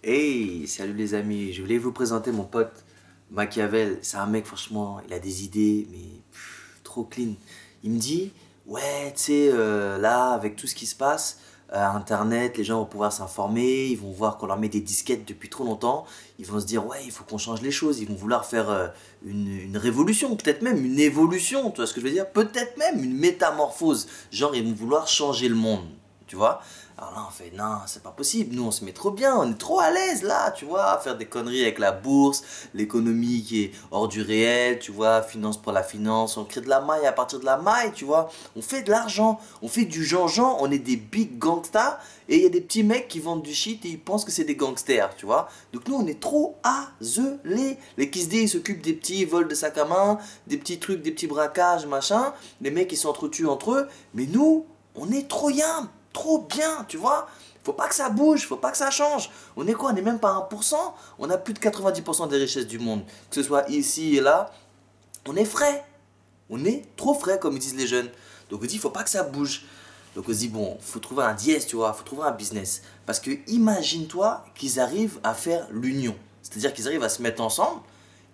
Hey, salut les amis, je voulais vous présenter mon pote Machiavel. C'est un mec, franchement, il a des idées, mais trop clean. Il me dit, ouais, tu sais, là, avec tout ce qui se passe, Internet, les gens vont pouvoir s'informer, ils vont voir qu'on leur met des disquettes depuis trop longtemps, ils vont se dire, ouais, il faut qu'on change les choses, ils vont vouloir faire une révolution, peut-être même une évolution, tu vois ce que je veux dire? Peut-être même une métamorphose, genre ils vont vouloir changer le monde, tu vois? Alors là, on fait, non, c'est pas possible. Nous, on se met trop bien, on est trop à l'aise là, tu vois, à faire des conneries avec la bourse, l'économie qui est hors du réel, tu vois, finance pour la finance. On crée de la maille à partir de la maille, tu vois. On fait de l'argent, on fait du Jean-Jean, on est des big gangsters. Et il y a des petits mecs qui vendent du shit et ils pensent que c'est des gangsters, tu vois. Donc nous, on est trop azelés. Les Kiss D, ils s'occupent des petits vols de sac à main, des petits trucs, des petits braquages, machin. Les mecs, ils s'entretuent entre eux. Mais nous, on est trop yam, trop bien, tu vois. Faut pas que ça bouge, faut pas que ça change. On est quoi? On est même pas 1%. On a plus de 90% des richesses du monde. Que ce soit ici et là, on est frais. On est trop frais, comme ils disent les jeunes. Donc on dit, faut pas que ça bouge. Donc on se dit, bon, faut trouver un dièse, tu vois, faut trouver un business. Parce que imagine-toi qu'ils arrivent à faire l'union. C'est-à-dire qu'ils arrivent à se mettre ensemble,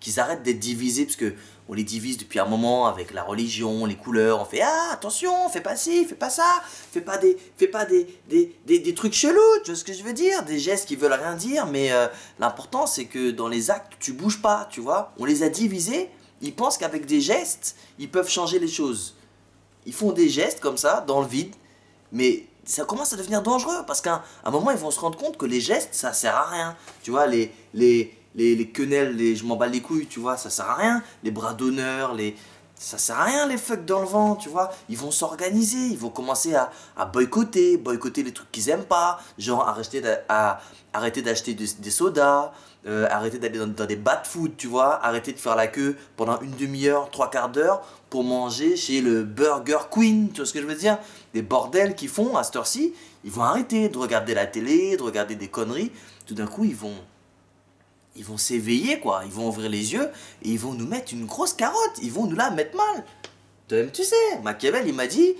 qu'ils arrêtent d'être divisés, parce que on les divise depuis un moment avec la religion, les couleurs. On fait, ah, attention, fais pas ci, fais pas ça, fais pas des trucs chelous, tu vois ce que je veux dire? Des gestes qui veulent rien dire, mais l'important c'est que dans les actes, tu bouges pas, tu vois. On les a divisés, ils pensent qu'avec des gestes, ils peuvent changer les choses. Ils font des gestes comme ça, dans le vide, mais ça commence à devenir dangereux parce qu'à un moment, ils vont se rendre compte que les gestes, ça sert à rien. Tu vois, les quenelles, les je m'en bats les couilles, tu vois, ça sert à rien. Les bras d'honneur, ça sert à rien les fucks dans le vent, tu vois. Ils vont s'organiser, ils vont commencer à boycotter les trucs qu'ils aiment pas, genre arrêter d'acheter des sodas, arrêter d'aller dans des bad-food, tu vois, arrêter de faire la queue pendant une demi-heure, trois quarts d'heure pour manger chez le Burger Queen, tu vois ce que je veux dire? Des bordels qu'ils font à cette heure-ci, ils vont arrêter de regarder la télé, de regarder des conneries. Tout d'un coup, ils vont s'éveiller, quoi. Ils vont ouvrir les yeux et ils vont nous mettre une grosse carotte. Ils vont nous la mettre mal. Toi-même, tu sais, Machiavel, il m'a dit,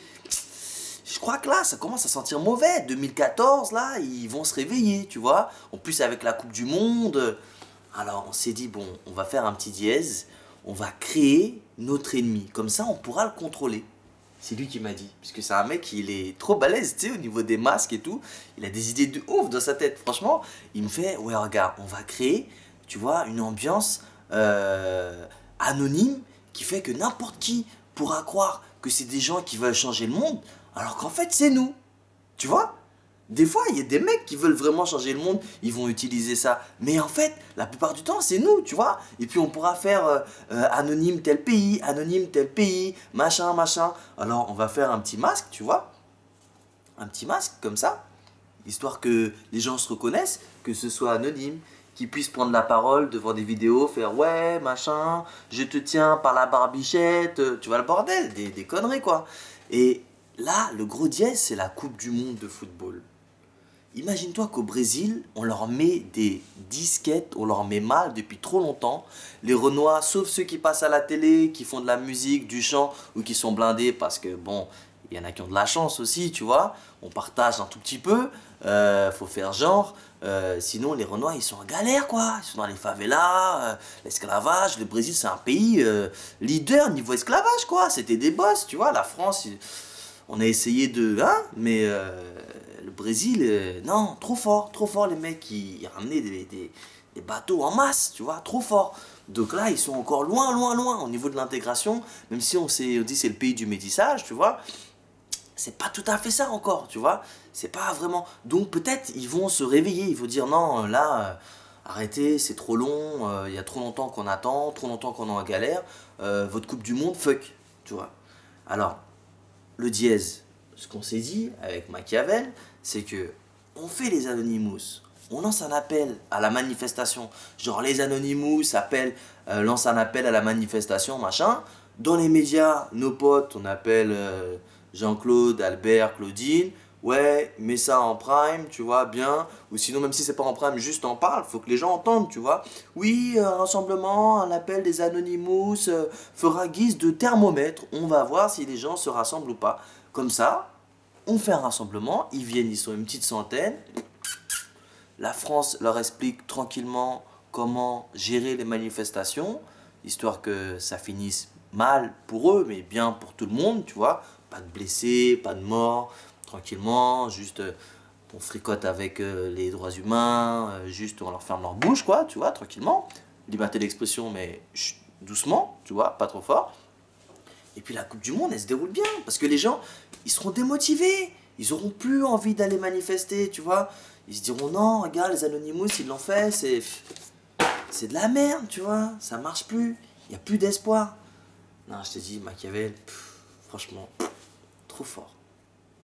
je crois que là, ça commence à sentir mauvais. 2014, là, ils vont se réveiller, tu vois. En plus, avec la Coupe du Monde. Alors, on s'est dit, bon, on va faire un petit dièse. On va créer notre ennemi. Comme ça, on pourra le contrôler. C'est lui qui m'a dit. Puisque c'est un mec, il est trop balèze, tu sais, au niveau des masques et tout. Il a des idées de ouf dans sa tête. Franchement, il me fait, ouais, regarde, on va créer, tu vois, une ambiance anonyme qui fait que n'importe qui pourra croire que c'est des gens qui veulent changer le monde, alors qu'en fait, c'est nous. Tu vois? Des fois, il y a des mecs qui veulent vraiment changer le monde, ils vont utiliser ça. Mais en fait, la plupart du temps, c'est nous, tu vois. Et puis, on pourra faire anonyme tel pays, machin, machin. Alors, on va faire un petit masque, tu vois. Un petit masque, comme ça. Histoire que les gens se reconnaissent, que ce soit anonyme, qu'ils puissent prendre la parole devant des vidéos, faire ouais, machin, je te tiens par la barbichette, tu vois le bordel, des conneries, quoi. Et là, le gros dièse, c'est la Coupe du Monde de football. Imagine-toi qu'au Brésil, on leur met des disquettes, on leur met mal depuis trop longtemps. Les Renois, sauf ceux qui passent à la télé, qui font de la musique, du chant, ou qui sont blindés parce que, bon, il y en a qui ont de la chance aussi, tu vois. On partage un tout petit peu, faut faire genre. Sinon, les Renois, ils sont en galère, quoi. Ils sont dans les favelas, l'esclavage. Le Brésil, c'est un pays leader niveau esclavage, quoi. C'était des boss, tu vois. La France, on a essayé de... Hein, mais le Brésil, non, trop fort les mecs, ils ramenaient des bateaux en masse, tu vois, trop fort. Donc là, ils sont encore loin, loin, loin au niveau de l'intégration, même si on dit c'est le pays du métissage, tu vois, c'est pas tout à fait ça encore, tu vois, c'est pas vraiment. Donc peut-être ils vont se réveiller, ils vont dire non, là, arrêtez, c'est trop long, il y a trop longtemps qu'on attend, trop longtemps qu'on est en galère, votre Coupe du Monde, fuck, tu vois. Alors, le dièse, ce qu'on s'est dit avec Machiavel, c'est que on fait les Anonymous, on lance un appel à la manifestation, genre les Anonymous lancent un appel à la manifestation, machin. Dans les médias, nos potes, on appelle Jean-Claude, Albert, Claudine. Ouais, mets ça en prime, tu vois, bien. Ou sinon, même si c'est pas en prime, juste en parle, faut que les gens entendent, tu vois. Oui, un rassemblement, un appel des Anonymous fera guise de thermomètre. On va voir si les gens se rassemblent ou pas. Comme ça, on fait un rassemblement, ils viennent, ils sont une petite centaine. La France leur explique tranquillement comment gérer les manifestations, histoire que ça finisse mal pour eux, mais bien pour tout le monde, tu vois. Pas de blessés, pas de morts, tranquillement, juste on fricote avec les droits humains, juste on leur ferme leur bouche, quoi, tu vois, tranquillement. Liberté d'expression, mais chut, doucement, tu vois, pas trop fort. Et puis la Coupe du Monde, elle se déroule bien, parce que les gens, ils seront démotivés, ils auront plus envie d'aller manifester, tu vois. Ils se diront non, regarde, les Anonymous, ils l'ont fait, c'est de la merde, tu vois, ça marche plus, il n'y a plus d'espoir. Non, je te dis, Machiavel, franchement, trop fort.